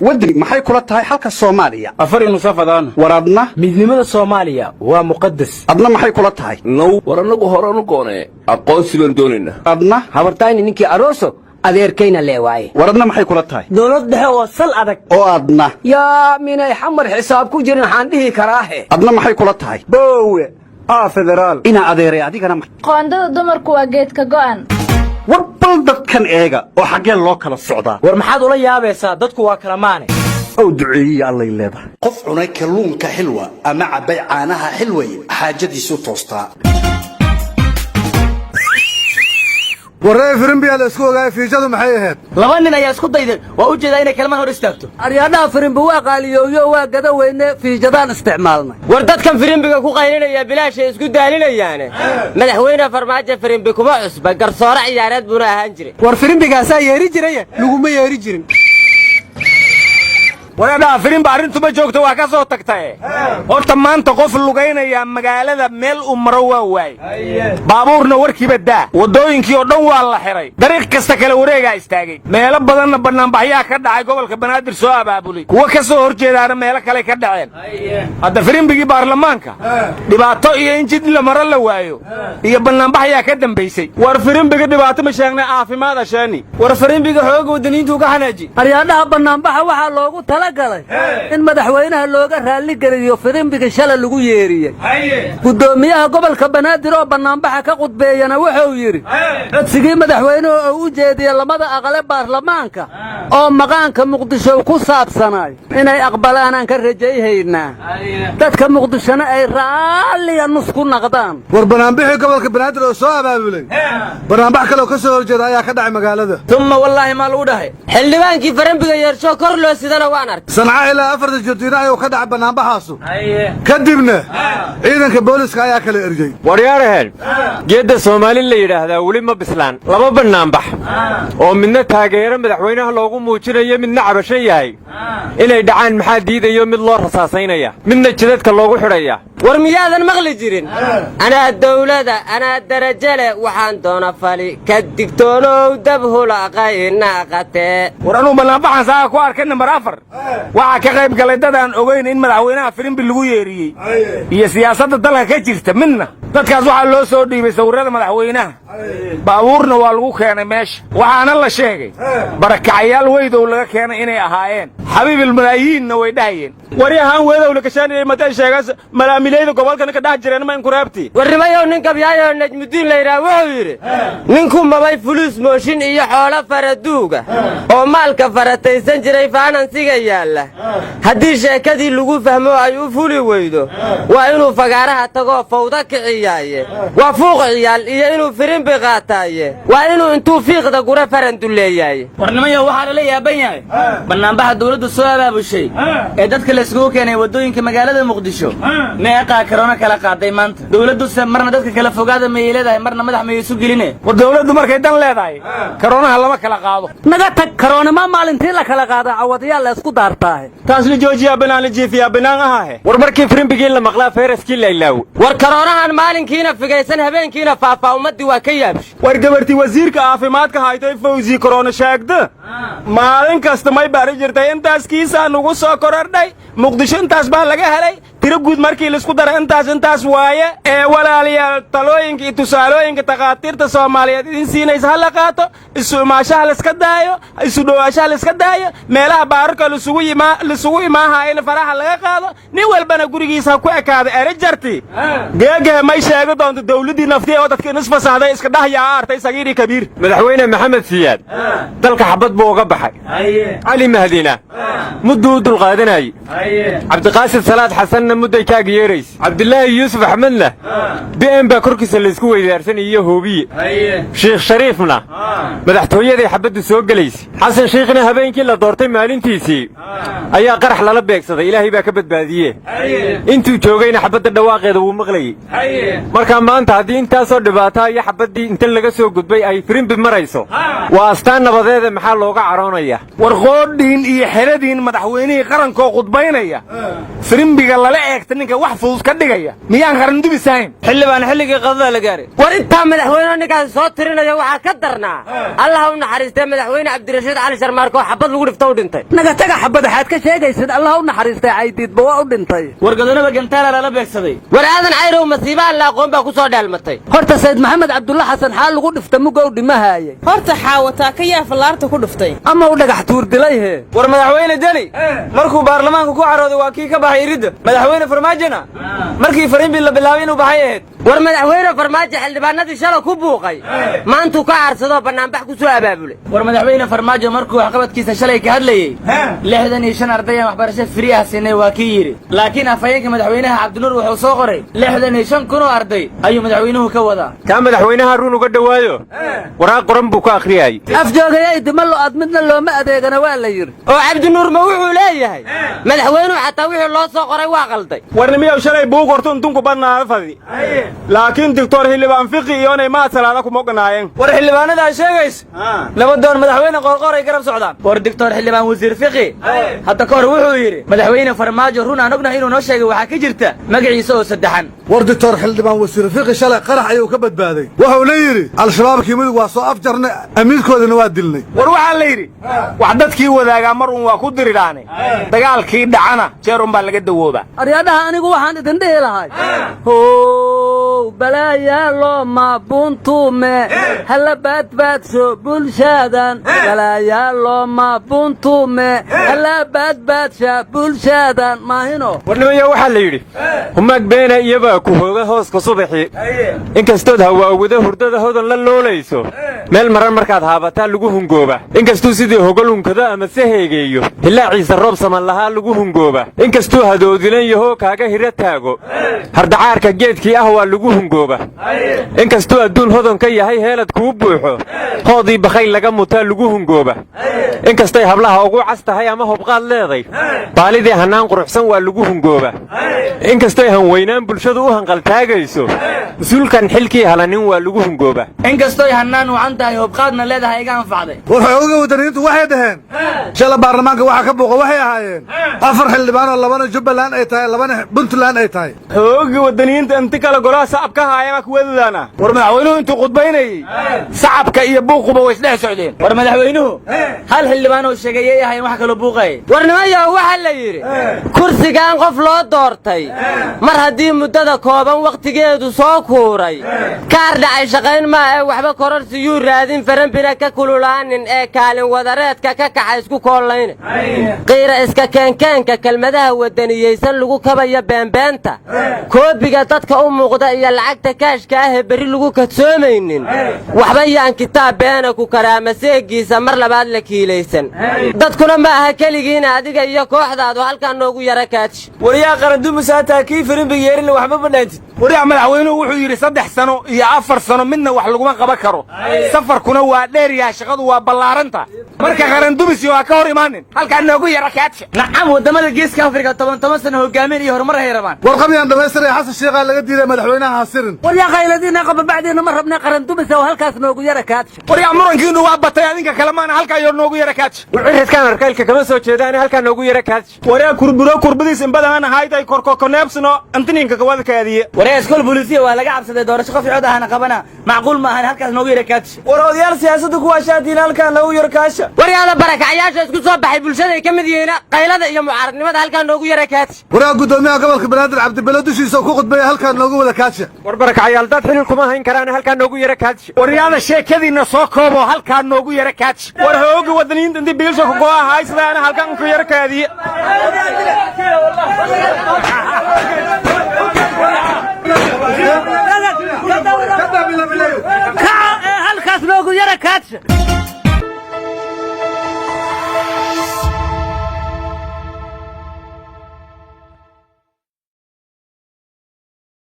ودري maxay kula tahay halka Soomaaliya afar inu safadaan waradna midnimada Soomaaliya waa muqaddas adna maxay kula tahay now waranagu horanu goone aqoonsi baan doonayna adna habartayni ninkii arooso adeerkayna leewaay waradna maxay kula tahay dawlad dhexe oo sal adag oo adna yaa minay xamar xisaab ku jirin waxaan dhihi karaahe adna maxay kula tahay boowe federaal ina adeeray adigana qoondada dumarku waa geedka go'an warbal dadkan eega oo xagee loo kala socdaa war maxaad ula yaabaysaa dadku waa kala maane oo duceeyay Allah leedahay qof cunay kalluunka xilwa ama cabay caanaha xilway xaajadiisu toostaa waree firimbiya la isku ogaay fiijadu maxay ahayd laba nin ayaa isku dayday waa u jeedaa inay kalma hor istaagto aryaadaha firimbi waa qaaliyoyo waa gada weyne fiijadaan isticmaalnay war dadkan firimbiga ku qaylinaya bilaashay isku daalinayaan madaxweyne farmaajo firimbi kuma cusba garsoore ciyaareed buu ahaan jiray war firimbigaas ay yeeri jiray laguma yeeri jirin walaalaha firimba arintu ma joogto waa ka soo tagtay horta maanta qof lugaynaya magaalada meel u maro waa waay baabuurna warkiiba daa wadooyinkii oo dhan waa la xiray dariiq kasta kale wareega istaagay meelo badanna banaanbaxyaa ka dhacay gobolka banaadir soo abaabulay kuwa ka soo horjeedaana meelo kale ka dhaceen hadda firimbigii baarlamaanka dhibaato iyo in jid la maro la waayo iyo banaanbaxyaa ka dambaysay war firimbiga dhibaato ma sheegnay caafimaad ashaani war firimbiga xoog wadaniintu ka xanaaji aryaadaha banaanbaxa waxa loogu galay in madaxweynaha looga raali geliyo firimbiga shala lagu yeeriyay gudoomiyaha gobolka banaadir oo banaanbaxa ka qudbeeyana wuxuu yiri codsigii madaxweynuhu oo u jeediyay lamada aqale baarlamaanka oo maqaanka muqdisho ku saabsanay inay aqbalaan aan ka rajaynaynaa dadka muqdishona ay raaliga nus ku naqdaan war banaanbixii gobolka banaadir oo soo abaabulay banaanbax kale oo ka soo horjeeda ayaa ka dhacay magaalada thumma wallahi ma lagu dhahay xildhibaankii firimbiga yeersho kor loo sidana waan صنعاء إلى أفرد الجدينة وكدع بنام بحاسو كدبنا إذن كبوليس كايا كلا إرجي وريارهن جيدا سومالي اللي يراهدا ولي ما بسلان لما بنام بح ومننا تاغيرا مدحوينها لوغو موجينيا مننا عبشياي إنا يدعان محاديدا يوم الله رصاصينيا مننا جددك لوغو حريا ورميادن مغلي جيرين أنا الدولة أنا الدرجة وحان دونا فالي كالدكتورو دبهو لاقاينا قتي ورانو بنام بحان ساكو أركن مرافر waxa ka qayb galay dad aan ogeyn in madaxweynaha firimbi lagu yeeriyay iyo siyaasadda dalka ka jirta midna dadkaas waxa loo soo dhiibay sawirada madaxweynaha baabuurna waa lagu keenay meesha waxaana la sheegay barakacayaal weydow laga keenay inay ahaayeen xabiibil malaayiinna way dhahayeen waryahan weydow la kashanay maday sheegas malaamilayda gobolkan ka dhax jireen ma in kuraabti warrimayo nin gabyaayo najmudiin la yiraahdo wuxuu yiri ninku mabay fulus mooshin iyo xoolo faraduuga oo maalka farataysan jiray faanansiga yaala haddii sheekadii lagu fahmo ay u fuli weydo waa inuu fagaaraha tago fawda kiciyaaye waa fuuq ciyaal iyo inuu firimbi qaataaye waa inuu intuu fiiqda gura farandu leeyahay warnimayo waxa la yaaban yahay banaanbaxa dawladdu soo abaabushay ee dadka la isugu keenay wadooyinka magaalada muqdisho meeqa corona kala qaaday maanta dawladdu marna dadka kala fogaada ma yeeladay marna madax ma isu geline war dawladdu markay dan leedahay corona lama kala qaado naga tag corona ma maalintii la kala qaado awadiyaal la isku daartaa taas la joojiya banaan la jiifiya banaan ahaa war markii firimbiga la maqlaa fayraskii la ilaaw war coroonahan maalinkiina figaysan habeenkiina faafa ummadii waa ka yaabsh war gabartii wasiirka caafimaadka haytay fawzi corona sheegda maalin kasta may baari jirtay intaas kiisa nagu soo korordhay muqdisho intaas baa laga helay tiro guud markii la isku daro intaas waaye ee walaaliyaal talooyinka iyo tusaalooyinka taqaatiirta Soomaaliyeed idin siinaysa hal qaato isu imaashaha la iska daayo isu dhawaashaha la iska daayo meelaha baarka la isugu imaaha in faraha laga qaado nin walbana gurigiisa ku ekaada erajarti geega may sheego doonto dawladii naftii oo dadka isfa saxday iska dhaxyaa artay sagiiri kabiir madaxweyne maxamed siyaad dalka xabad buu uga baxay ali mahdina muddo dul qaadanay cabdiqaasim salaad xasan mudday kaaga yeerays cabdillaahi yuusuf axmedna been baa korkiisa la isku weydaarsanay iyo hoobiye sheekh shariifna madaxtooyada xabaddu soo galaysay xasan sheekhna habeenkii la doortay maalintiisii ayaa qarax lala beegsaday ilaahay baa ka badbaadiyay intuu joogayna xabadda dhawaaqeeda wuu maqlayay marka maanta haddii intaasoo dhibaato iyo xabaddii inta laga soo gudbay ay firimbi marayso waa astaan nabadeeda maxaa looga caroonaya war qoodhiin iyo xeradiin madaxweynihii qarankoo qudbaynaya firimbiga lala eegta ninka wax fudud ka dhigaya miyaan qarandumis ahayn xildhibaan xilligii qadada la gaaray war intaa madaxweyne ninkaas soo tirinaya waxaa ka darnaa allah u naxariistay madaxweyne cabdirashiid cali sharmaarko xabad lagu dhifta u dhintay naga taga xabad waxaad ka sheegaysid allah u naxariistay caydiidba waa u dhintay wargadonaba gantaala lala beegsaday war aadan cayrow masiibaan la aqoon baa ku soo dheelmatay horta sayid maxamed cabdulla xasan xaal lagu dhifta mugow dhimahaayay horta xaawataa ka yaa fallaarta ku dhuftay ama u dhagax tuur dilay he war madaxweyne deni markuu baarlamaanku ku carooday waa kii ka baxay iridda madaxweyne farmaajona markii fariinbii la bilaabay inuu baxay ahayd war madaxweyne farmaajo xildhibaanadii shala ku buuqay maantuu ka caarsadoo bannaanbax ku soo abaabulay war madaxweyne farmaajo markuu waxqabadkiisa shalay ka hadlayey 65 arday aan waxbarasho firi ah siinay waa kii yidhi laakiin afhayeenka madaxweynaha cabdinuur wuxuu soo qoray 65 kun oo arday ayuu madaxweynuhu ka wadaa kaa madaxweynaha run uga dhawaayo waraaq qoran buu ka akhriyay afjoogayay dima lo-ad midna looma adeegana waa la yidhi oo cabdinuur ma wuxuu leeyahay madaxweynuhu xataa wixii loo soo qoray waa qalday warnimiyow shalay buug horta intunku badnaada fadi laakiin doctor xildhibaan fiqi iyonay maad salaada kuma ognaayeen war xildhibaanada ay sheegaysa labadoon madaxweyne qoorqoor ay garab socdaan war doctor xildhibaan wasiir fiqi hadda ka hor wuxuu yidhi madaxweyne farmaajo run aan ognahay inuu noo sheegay waxaa ka jirta magaciisa oo saddexan war doctor xildhibaan wasiir fiqi shalay qarax ayuu ka badbaaday wuxuuna yidhi al-shabaabkii mudug waa soo afjarnay amiirkoodana waa dilnay war waxaa la yidhi wax dadkii wadaagaa mar un waa ku diridhaane dagaalkii dhacana jeer un baa laga dawoobaa aryadhaha anigu waxaan idin dhihi lahay how balaayaalo mabuntume hala baadbaadsho bulshaadan balaayaalo mabuntume hala baadbaadsha bulshaadan maahino warnimaya waxaa la yidhi humaag beena iyabaa ku hooga hooska subaxii inkastood hawaawada hurdada hodan la loolayso meel maran markaad haabataa lagu hungooba inkastuu sidii hogol hunkado ama se heegeeyo hilaaciisa roob saman lahaa lagu hungooba inkastuu hadoodilan yahoo kaaga hiro taago hardacaarka geedkii ah waa lagu hungooba inkastuu adduun hodon ka yahay heelad kuu buuxo hoodii bakayl laga mutaa lagu hungooba inkastay hablaha ugu cas tahay ama hobqaad leeday baalidii hannaan quruxsan waa lagu hungooba inkastay hanweynaan bulshadu u hanqaltaagayso mas-uulkan xilkii halanin waa lagu hungooba inkastoy hannaan wacan tahay hobqaadna leedahay iga anfacday war xooga wadaniyiintu waxay dhaheen shala baarlamaanka waxa ka buuqa waxay ahaayeen 4 xildhibaan oo labana jubbaland ay tahay labana puntland ay tahay xoogii wadaniyiinta inti kale golaha sacabka haayama kuwadadaana war madaxweynuhu intuu khudbaynayey sacabka iyo buuquba way isdhex socdeen war madaxweynuhu hal xildhibaan oo sheegayay ahayn wax kaloo buuqayay warnimayo waxaa la yidhi kursigan qof loo doortay mar haddii muddada kooban wakhtigeedu soo kuuray kaar dhacay shaqayn maa ee waxba kororsiyuu raadin farambina ka kululaanin ee kaalin wadareedka ka kaxa isku koollayne qiira iska keenkeenka kelmadaha wadaniyeysan lagu kabaya beenbeenta koobiga dadka u muuqda iyo lacagta kaashka ahee berri lagu kadsoomaynin waxba yaan kitaab beena ku karaama seegiisa mar labaad la kiilaysan dadkuna ma aha keligiina adiga iyo kooxdaadu halkaa noogu yara kaadshi waryaa qarandumusaataa kii firimbiga yeerinna waxba badhaantid waryaa madaxweynuhu wuxuu yidhi 3 sano iyo 4 sano midna wax laguma qaban karo safarkuna waa dheeryaha shaqadu waa ballaaranta marka qarandumis waa ka hor imaanin halkaa noogu yara kaadshi nacam wadamada geeska afrika 10 sano hogaamin iyo horumar ay rabaan warqamiyaan dhamaystiraya xasan sheekhaa laga diiday madaxweynaha hasirin waryaa qayladiina qaba bacdiina ma rabna qarandumis oo halkaas noogu yara kaadshi waryaa murankiinu waa batay adinka kale maana halkaa yor noogu yara kaadshi wixidkaan arkaylka kama soo jeedaan halkaa noogu yara kaadshi waryaa kurburo kurbadiis inbadana hayday korkokoneebsano antininka kawada kaadiye waryaa iskool booliisiya waa laga cabsaday doorasho qof cod ahana qabana macquul ma ahan halkaas noogu yara kaadshi war odayaal siyaasadda kuwaa shaatiina halkaa noogu yara kaasha waryaada barakacyaasha isku soo baxay bulshaday ka mid yihiin qaylada iyo mucaaradnimada halkaa noogu yara kaadshi waraa gudoomiyaha gobolka banaadir cabdibelo dushiisa ku khudbeeya halkaa noogu wada kaasha war barakacyaal dad xilil kuma hayn karaan halkaa noogu yara kaadshi waryaada sheekadiina soo koobo halkaa noogu yara kaadshi war hooga wadaniyiinta intii biilsha ku go'a haysadaan halkan ku yara kaadiye halkaas noogu yara kaadshi